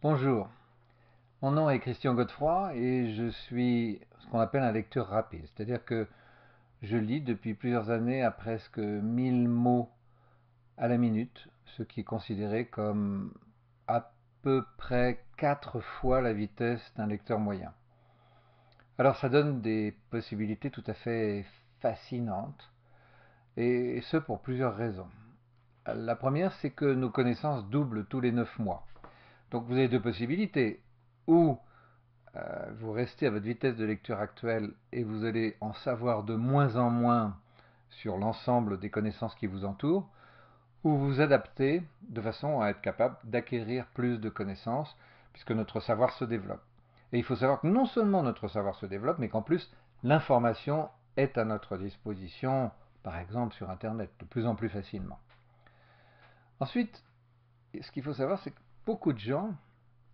Bonjour, mon nom est Christian Godefroy et je suis ce qu'on appelle un lecteur rapide. C'est-à-dire que je lis depuis plusieurs années à presque 1000 mots à la minute, ce qui est considéré comme à peu près 4 fois la vitesse d'un lecteur moyen. Alors ça donne des possibilités tout à fait fascinantes, et ce pour plusieurs raisons. La première, c'est que nos connaissances doublent tous les 9 mois. Donc vous avez deux possibilités. Ou vous restez à votre vitesse de lecture actuelle et vous allez en savoir de moins en moins sur l'ensemble des connaissances qui vous entourent, ou vous vous adaptez de façon à être capable d'acquérir plus de connaissances, puisque notre savoir se développe. Et il faut savoir que non seulement notre savoir se développe, mais qu'en plus, l'information est à notre disposition, par exemple sur Internet, de plus en plus facilement. Ensuite, ce qu'il faut savoir, c'est que beaucoup de gens,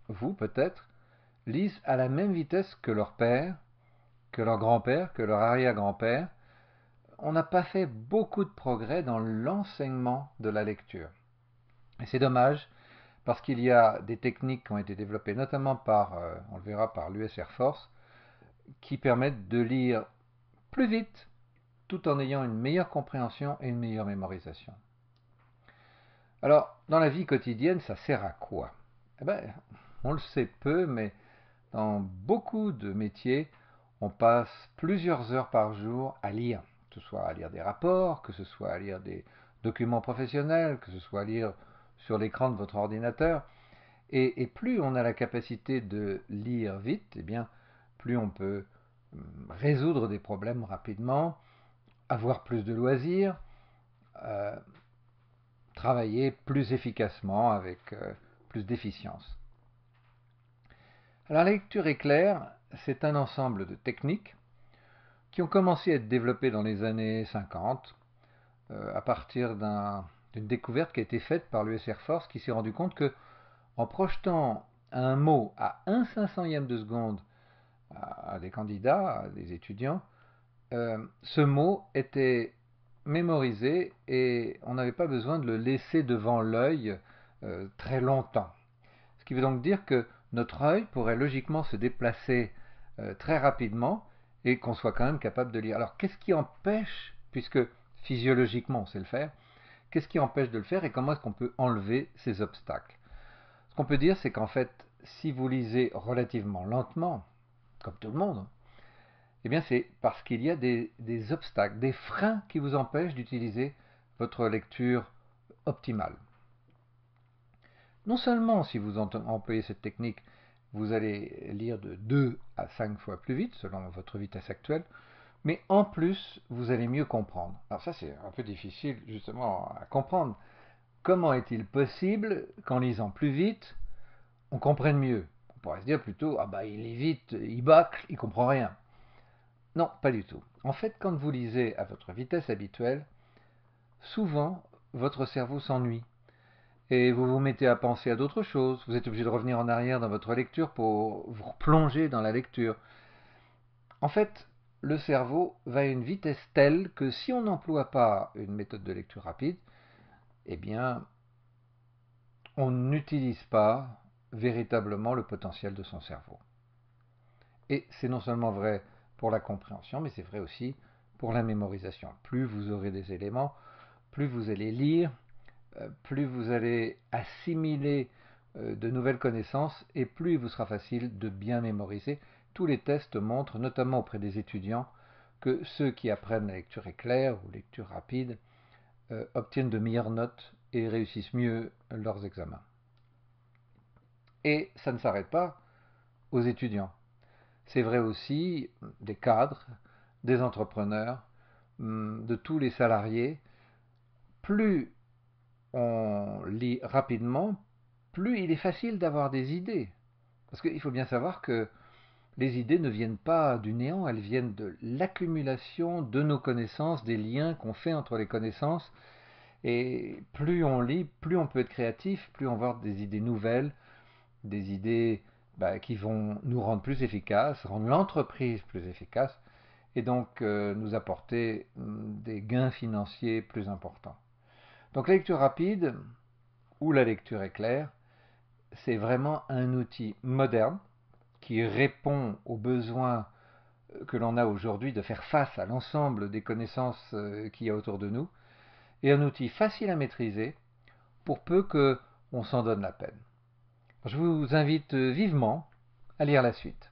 vous peut-être, lisent à la même vitesse que leur père, que leur grand-père, que leur arrière-grand-père. On n'a pas fait beaucoup de progrès dans l'enseignement de la lecture. Et c'est dommage parce qu'il y a des techniques qui ont été développées notamment par, on le verra, par l'US Air Force, qui permettent de lire plus vite tout en ayant une meilleure compréhension et une meilleure mémorisation. Alors, dans la vie quotidienne, ça sert à quoi? Eh ben, on le sait peu, mais dans beaucoup de métiers, on passe plusieurs heures par jour à lire, que ce soit à lire des rapports, que ce soit à lire des documents professionnels, que ce soit à lire sur l'écran de votre ordinateur. Et plus on a la capacité de lire vite, eh bien, plus on peut résoudre des problèmes rapidement, avoir plus de loisirs, euh, travailler plus efficacement avec plus d'efficience. Alors la lecture éclair, c'est un ensemble de techniques qui ont commencé à être développées dans les années 50 à partir d'une découverte qui a été faite par l'US Air Force qui s'est rendu compte que en projetant un mot à 1/500e de seconde à des candidats, à des étudiants, ce mot était mémorisé et on n'avait pas besoin de le laisser devant l'œil très longtemps. Ce qui veut donc dire que notre œil pourrait logiquement se déplacer très rapidement et qu'on soit quand même capable de lire. Alors qu'est-ce qui empêche, puisque physiologiquement on sait le faire, qu'est-ce qui empêche de le faire et comment est-ce qu'on peut enlever ces obstacles? Ce qu'on peut dire, c'est qu'en fait, si vous lisez relativement lentement, comme tout le monde, eh bien c'est parce qu'il y a des obstacles, des freins qui vous empêchent d'utiliser votre lecture optimale. Non seulement si vous employez cette technique, vous allez lire de 2 à 5 fois plus vite selon votre vitesse actuelle, mais en plus, vous allez mieux comprendre. Alors ça, c'est un peu difficile justement à comprendre. Comment est-il possible qu'en lisant plus vite, on comprenne mieux? On pourrait se dire plutôt, ah bah il lit vite, il bâcle, il comprend rien. Non, pas du tout. En fait, quand vous lisez à votre vitesse habituelle, souvent, votre cerveau s'ennuie. Et vous vous mettez à penser à d'autres choses. Vous êtes obligé de revenir en arrière dans votre lecture pour vous replonger dans la lecture. En fait, le cerveau va à une vitesse telle que si on n'emploie pas une méthode de lecture rapide, eh bien, on n'utilise pas véritablement le potentiel de son cerveau. Et c'est non seulement vrai pour la compréhension, mais c'est vrai aussi pour la mémorisation. Plus vous aurez des éléments, plus vous allez lire, plus vous allez assimiler de nouvelles connaissances et plus il vous sera facile de bien mémoriser. Tous les tests montrent, notamment auprès des étudiants, que ceux qui apprennent la lecture éclair ou lecture rapide obtiennent de meilleures notes et réussissent mieux leurs examens. Et ça ne s'arrête pas aux étudiants. C'est vrai aussi des cadres, des entrepreneurs, de tous les salariés. Plus on lit rapidement, plus il est facile d'avoir des idées. Parce qu'il faut bien savoir que les idées ne viennent pas du néant, elles viennent de l'accumulation de nos connaissances, des liens qu'on fait entre les connaissances. Et plus on lit, plus on peut être créatif, plus on va avoir des idées nouvelles, des idées qui vont nous rendre plus efficaces, rendre l'entreprise plus efficace, et donc nous apporter des gains financiers plus importants. Donc la lecture rapide ou la lecture éclair c'est vraiment un outil moderne qui répond aux besoins que l'on a aujourd'hui de faire face à l'ensemble des connaissances qu'il y a autour de nous, et un outil facile à maîtriser pour peu qu'on s'en donne la peine. Je vous invite vivement à lire la suite.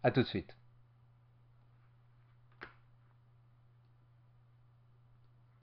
A tout de suite.